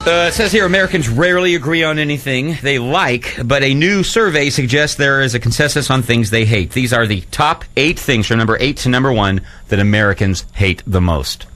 It says here, Americans rarely agree on anything they like, but a new survey suggests there is a consensus on things they hate. These are the top 8 things, from number 8 to number 1, that Americans hate the most.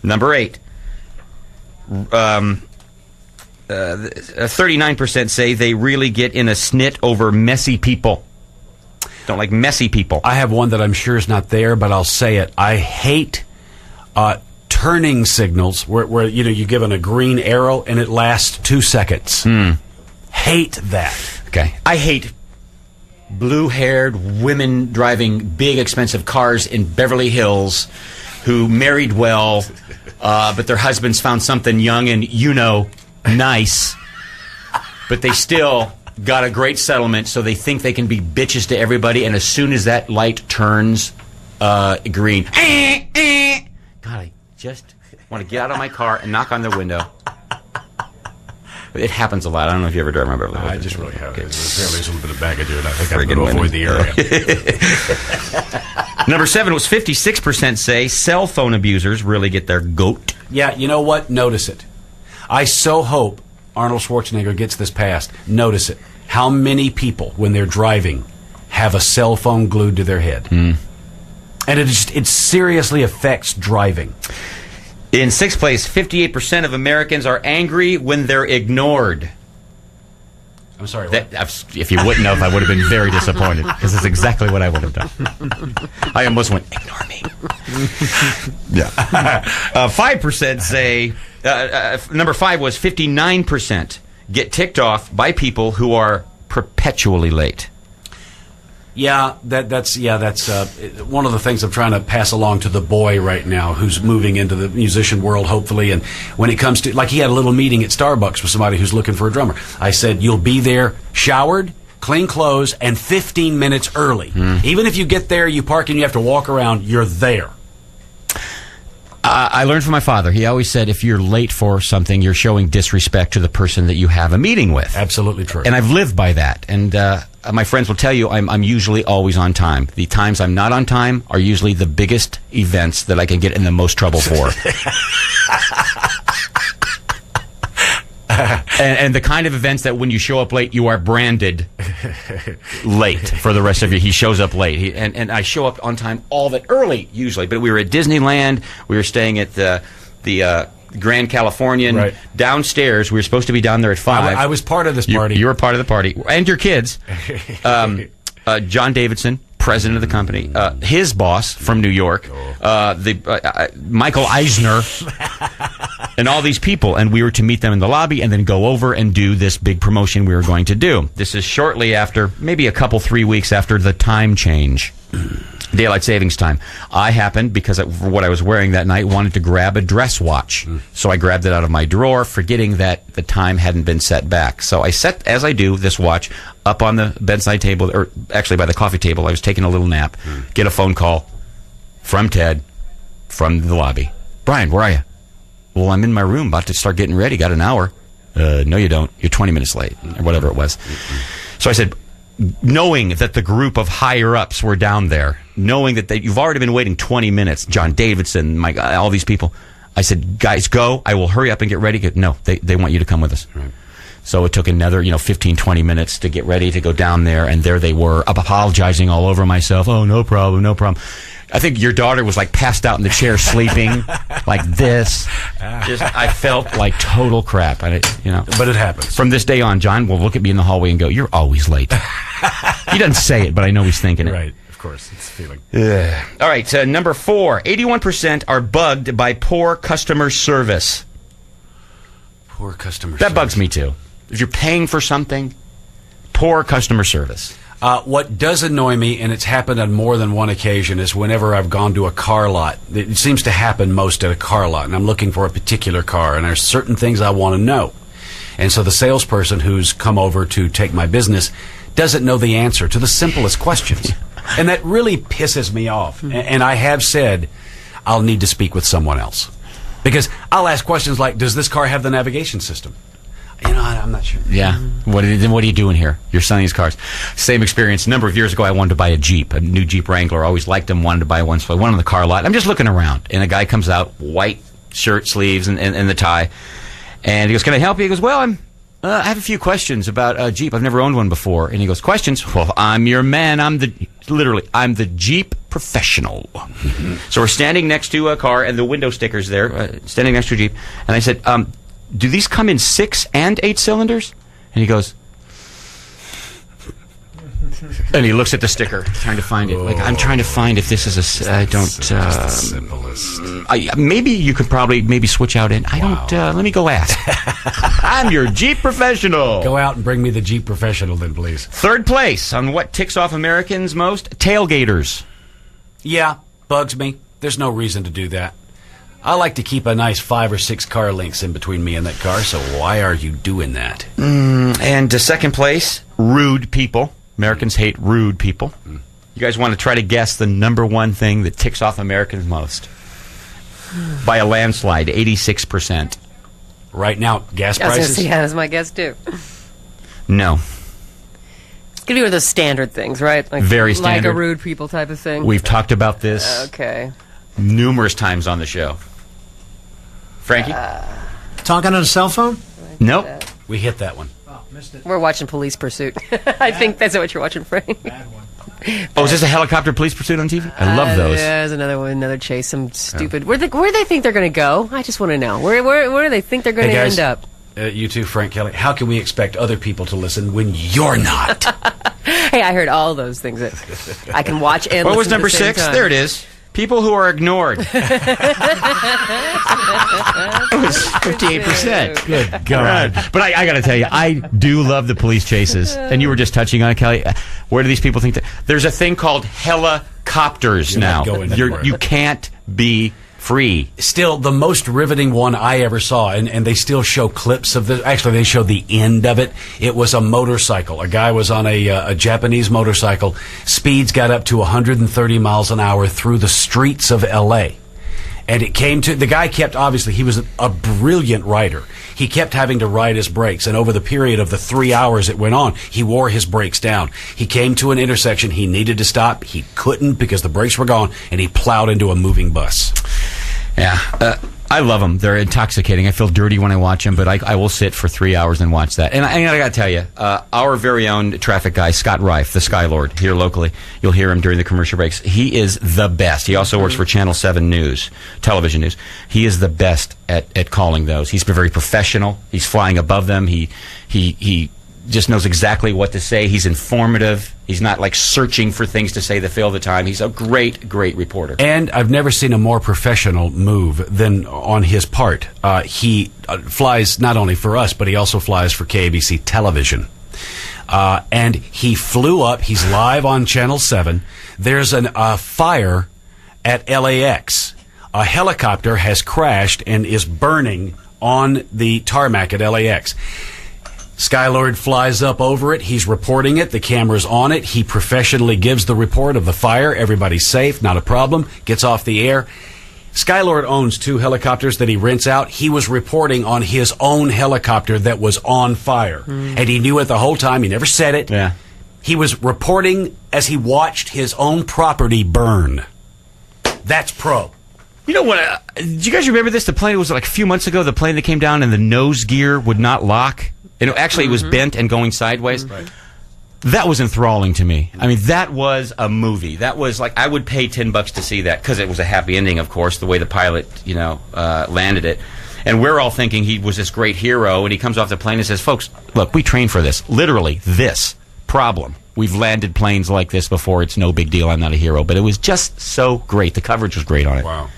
Number 8. 39% say they really get in a snit over messy people. Don't like messy people. I have one that I'm sure is not there, but I'll say it. I hate turning signals where you're given a green arrow and it lasts 2 seconds. Hate that. Okay. I hate blue-haired women driving big, expensive cars in Beverly Hills who married well, but their husbands found something young and, nice, but they still got a great settlement, so they think they can be bitches to everybody, and as soon as that light turns green, God, I just want to get out of my car and knock on the window. It happens a lot. I don't know if you ever drive around Beverly Hills. I just really have. Apparently there's a little bit of baggage here, and I think I'm going to avoid the area. Number 7 was 56% say cell phone abusers really get their goat. Yeah, you know what? Notice it. I so hope Arnold Schwarzenegger gets this passed. Notice it. How many people, when they're driving, have a cell phone glued to their head? And it seriously affects driving. In 6th place, 58% of Americans are angry when they're ignored. I'm sorry, what? If you wouldn't have, I would have been very disappointed, because it's exactly what I would have done. I almost went, ignore me. Yeah. 5% say, number 5 was 59% get ticked off by people who are perpetually late. Yeah, that's one of the things I'm trying to pass along to the boy right now who's moving into the musician world, hopefully. And when it comes to, like, he had a little meeting at Starbucks with somebody who's looking for a drummer. I said, you'll be there showered, clean clothes, and 15 minutes early. Even if you get there, you park, and you have to walk around, you're there. I learned from my father. He always said, if you're late for something, you're showing disrespect to the person that you have a meeting with. Absolutely true. And I've lived by that. And my friends will tell you I'm usually always on time. The times I'm not on time are usually the biggest events that I can get in the most trouble for. And the kind of events that when you show up late, you are branded late for the rest of you. He shows up late. And I show up on time early, usually. But we were at Disneyland. We were staying at the Grand Californian. Right. Downstairs. We were supposed to be down there at 5. I was part of this party. You were part of the party. And your kids. John Davidson, president of the company. His boss from New York. Michael Eisner. And all these people, and we were to meet them in the lobby and then go over and do this big promotion we were going to do. This is shortly after, maybe 3 weeks after the time change, daylight savings time. I happened, because of what I was wearing that night, wanted to grab a dress watch. So I grabbed it out of my drawer, forgetting that the time hadn't been set back. So I set, as I do, this watch up on the bedside table, or actually by the coffee table. I was taking a little nap, get a phone call from Ted from the lobby. Brian, where are you? Well, I'm in my room, about to start getting ready. Got an hour. No, you don't. You're 20 minutes late, or whatever it was. So I said, knowing that the group of higher-ups were down there, knowing that you've already been waiting 20 minutes, John Davidson, all these people, I said, guys, go. I will hurry up and get ready. No, they want you to come with us. Right. So it took another, 15, 20 minutes to get ready to go down there, and there they were, apologizing all over myself. Oh, no problem, no problem. I think your daughter was passed out in the chair sleeping like this. I felt like total crap. But it happens. From this day on, John will look at me in the hallway and go, "You're always late." He doesn't say it, but I know he's thinking it. Right, of course. It's a feeling. All right, number 4. 81% are bugged by poor customer service. Poor customer service. That bugs me too. If you're paying for something, poor customer service. What does annoy me, and it's happened on more than one occasion, is whenever I've gone to a car lot. It seems to happen most at a car lot, and I'm looking for a particular car, and there's certain things I want to know. And so the salesperson who's come over to take my business doesn't know the answer to the simplest questions. And that really pisses me off. And I have said, I'll need to speak with someone else. Because I'll ask questions like, does this car have the navigation system? I'm not sure. Yeah. What are you doing here? You're selling these cars. Same experience. A number of years ago, I wanted to buy a Jeep, a new Jeep Wrangler. I always liked them, wanted to buy one. So I went on the car lot. I'm just looking around, and a guy comes out, white shirt sleeves and the tie. And he goes, "Can I help you?" He goes, "Well, I have a few questions about a Jeep. I've never owned one before." And he goes, "Questions? Well, I'm your man. I'm the Jeep professional." So we're standing next to a car, and the window sticker's there, standing next to a Jeep. And I said, "Do these come in 6 and 8 cylinders?" And he goes, and he looks at the sticker, trying to find it. Like, I'm trying to find if this is I don't. The simplest. Maybe you could probably switch out in. I don't. Let me go ask. I'm your Jeep professional. Go out and bring me the Jeep professional, then, please. Third place on what ticks off Americans most: tailgaters. Yeah, bugs me. There's no reason to do that. I like to keep a nice 5 or 6 car lengths in between me and that car, so why are you doing that? And second place, rude people. Americans hate rude people. You guys want to try to guess the number one thing that ticks off Americans most? By a landslide, 86%. Right now, gas I was prices? gonna say, yeah, that's my guess too. No. It's gonna be one of those standard things, right? Like, Very like standard. a rude people type of thing. We've talked about this Okay. numerous times on the show. Frankie? Talking on a cell phone? Nope. We hit that one. Oh, missed it. We're watching Police Pursuit. I think that's what you're watching, Frank. Bad one. Oh, is this a helicopter police pursuit on TV? I love those. Yeah, there's another one, another chase. Some stupid. Where do they think they're going to go? I just want to know. Where do they think they're going Hey, to guys. end up? You too, Frank Kelly. How can we expect other people to listen when you're not? Hey, I heard all those things that I can watch and What was listen at number the same 6? time. There it is. People who are ignored. It was 58%. Good God. But I got to tell you, I do love the police chases. And you were just touching on it, Kelly. Where do these people think that? There's a thing called helicopters You're now. not going anywhere. You can't be free. Still, the most riveting one I ever saw, and they still show clips of this. Actually, they show the end of it. It was a motorcycle. A guy was on a Japanese motorcycle. Speeds got up to 130 miles an hour through the streets of L.A. And it came to, the guy kept, obviously, he was a brilliant rider. He kept having to ride his brakes, and over the period of the 3 hours it went on, he wore his brakes down. He came to an intersection, he needed to stop, he couldn't because the brakes were gone, and he plowed into a moving bus. Yeah. I love them. They're intoxicating. I feel dirty when I watch them, but I will sit for 3 hours and watch that. And I got to tell you, our very own traffic guy, Scott Reif, the Skylord, here locally, you'll hear him during the commercial breaks. He is the best. He also works for Channel 7 News, television news. He is the best at calling those. He's been very professional. He's flying above them. He just knows exactly what to say. He's informative. He's not like searching for things to say that fail the time. He's a great, great reporter. And I've never seen a more professional move than on his part. He flies not only for us, but he also flies for KABC television. And he flew up. He's live on Channel 7. There's a fire at LAX. A helicopter has crashed and is burning on the tarmac at LAX. Skylord flies up over it. He's reporting it. The camera's on it. He professionally gives the report of the fire. Everybody's safe. Not a problem. Gets off the air. Skylord owns 2 helicopters that he rents out. He was reporting on his own helicopter that was on fire. And he knew it the whole time. He never said it. Yeah. He was reporting as he watched his own property burn. That's pro. You know what? Did you guys remember this? The plane, it was like a few months ago, the plane that came down and the nose gear would not lock. And actually, it was bent and going sideways. Right. That was enthralling to me. I mean, that was a movie. That was like, I would pay $10 to see that because it was a happy ending, of course, the way the pilot, landed it. And we're all thinking he was this great hero, and he comes off the plane and says, "Folks, look, we trained for this. Literally, this problem. We've landed planes like this before. It's no big deal. I'm not a hero." But it was just so great. The coverage was great on it. Wow.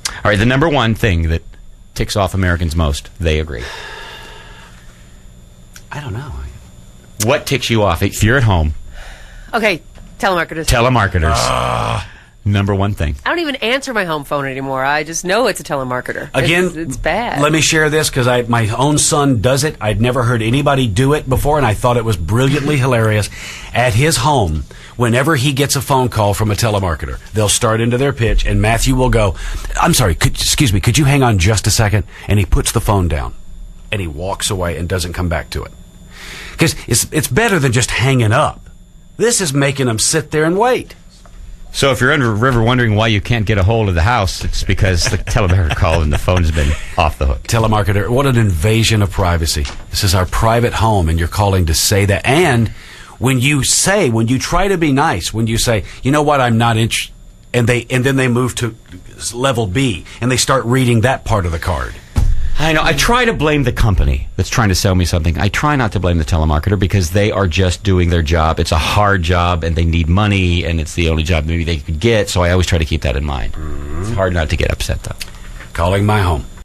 All right, the number one thing that ticks off Americans most, they agree. I don't know. What ticks you off if you're at home? Okay, telemarketers. Telemarketers. Number one thing. I don't even answer my home phone anymore. I just know it's a telemarketer. Again, it's bad. Let me share this because my own son does it. I'd never heard anybody do it before, and I thought it was brilliantly hilarious. At his home, whenever he gets a phone call from a telemarketer, they'll start into their pitch, and Matthew will go, "I'm sorry, excuse me, could you hang on just a second?" And he puts the phone down, and he walks away and doesn't come back to it. Because it's better than just hanging up. This is making them sit there and wait. So if you're ever wondering why you can't get a hold of the house, it's because the telemarketer called and the phone's been off the hook. Telemarketer, what an invasion of privacy. This is our private home, and you're calling to say that. And when you try to be nice, when you say, you know what, I'm not interested, and then they move to level B, and they start reading that part of the card. I know. I try to blame the company that's trying to sell me something. I try not to blame the telemarketer because they are just doing their job. It's a hard job, and they need money, and it's the only job maybe they could get, so I always try to keep that in mind. It's hard not to get upset, though. Calling my home.